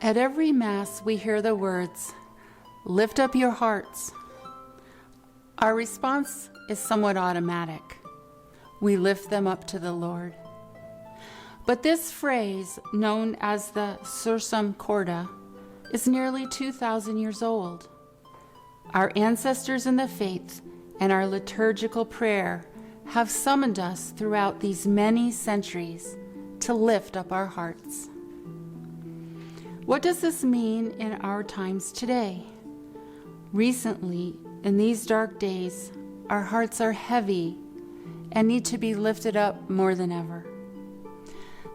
At every Mass, we hear the words, "Lift up your hearts." Our response is somewhat automatic. We lift them up to the Lord. But this phrase, known as the Sursum Corda, is nearly 2,000 years old. Our ancestors in the faith and our liturgical prayer have summoned us throughout these many centuries to lift up our hearts. What does this mean in our times today? Recently, in these dark days, our hearts are heavy and need to be lifted up more than ever.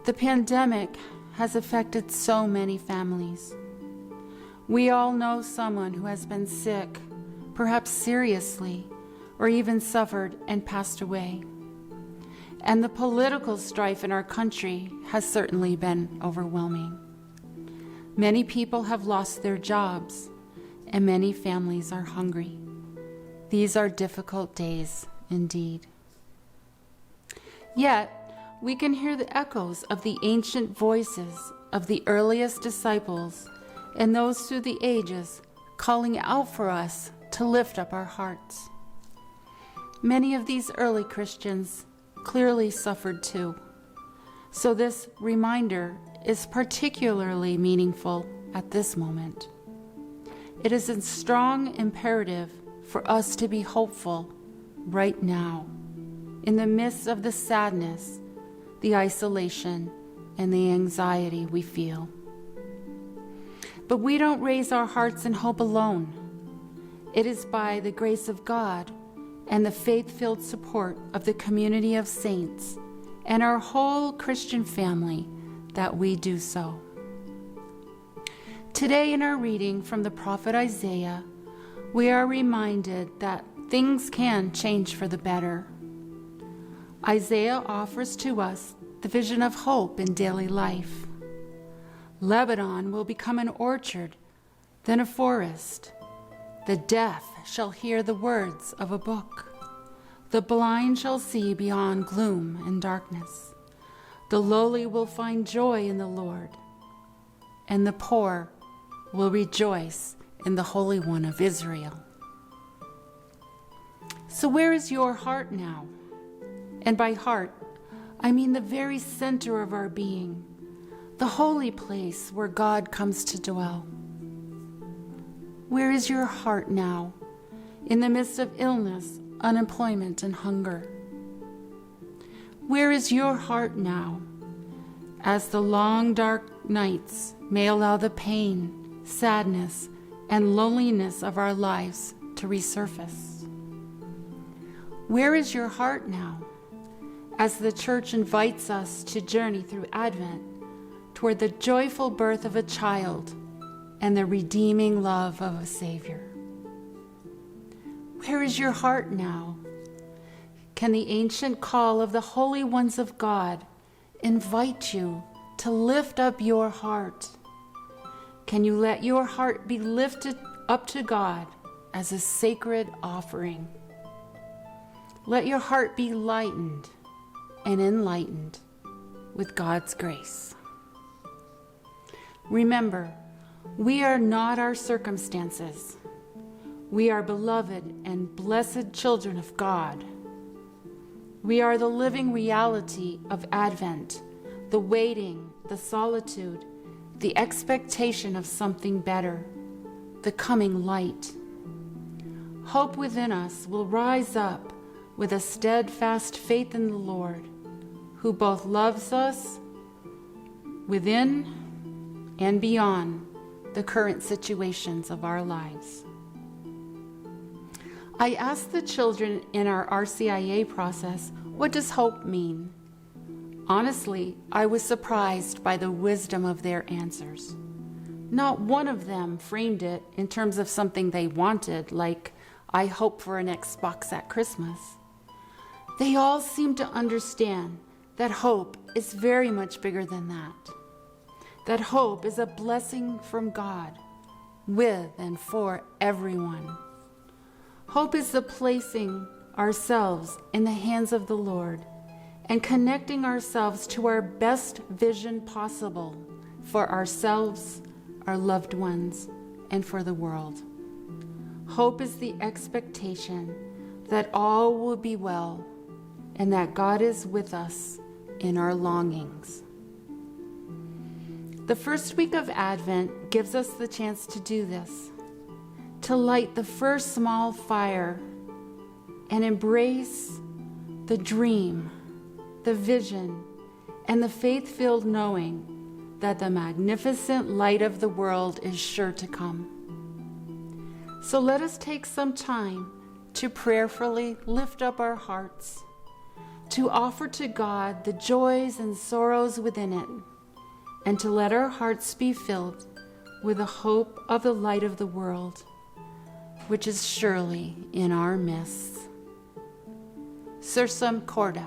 The pandemic has affected so many families. We all know someone who has been sick, perhaps seriously, or even suffered and passed away. And the political strife in our country has certainly been overwhelming. Many people have lost their jobs, and many families are hungry. These are difficult days indeed. Yet, we can hear the echoes of the ancient voices of the earliest disciples and those through the ages calling out for us to lift up our hearts. Many of these early Christians clearly suffered too, so this reminder is particularly meaningful at this moment. It is a strong imperative for us to be hopeful right now, in the midst of the sadness, the isolation, and the anxiety we feel. But we don't raise our hearts in hope alone. It is by the grace of God and the faith-filled support of the community of saints and our whole Christian family that we do so. Today in our reading from the prophet Isaiah, we are reminded that things can change for the better. Isaiah offers to us the vision of hope in daily life. Lebanon will become an orchard, then a forest. The deaf shall hear the words of a book. The blind shall see beyond gloom and darkness. The lowly will find joy in the Lord, and the poor will rejoice in the Holy One of Israel. So where is your heart now? And by heart, I mean the very center of our being, the holy place where God comes to dwell. Where is your heart now, in the midst of illness, unemployment, and hunger? Where is your heart now, as the long dark nights may allow the pain, sadness, and loneliness of our lives to resurface? Where is your heart now, as the Church invites us to journey through Advent toward the joyful birth of a child and the redeeming love of a Savior? Where is your heart now? Can the ancient call of the holy ones of God invite you to lift up your heart? Can you let your heart be lifted up to God as a sacred offering? Let your heart be lightened and enlightened with God's grace. Remember, we are not our circumstances. We are beloved and blessed children of God. We are the living reality of Advent, the waiting, the solitude, the expectation of something better, the coming light. Hope within us will rise up with a steadfast faith in the Lord, who both loves us within and beyond the current situations of our lives. I asked the children in our RCIA process, what does hope mean? Honestly, I was surprised by the wisdom of their answers. Not one of them framed it in terms of something they wanted, like, I hope for an Xbox at Christmas. They all seemed to understand that hope is very much bigger than that. That hope is a blessing from God, with and for everyone. Hope is the placing ourselves in the hands of the Lord and connecting ourselves to our best vision possible for ourselves, our loved ones, and for the world. Hope is the expectation that all will be well and that God is with us in our longings. The first week of Advent gives us the chance to do this, to light the first small fire and embrace the dream, the vision, and the faith-filled knowing that the magnificent light of the world is sure to come. So let us take some time to prayerfully lift up our hearts, to offer to God the joys and sorrows within it, and to let our hearts be filled with the hope of the light of the world, which is surely in our midst. Sursum Corda.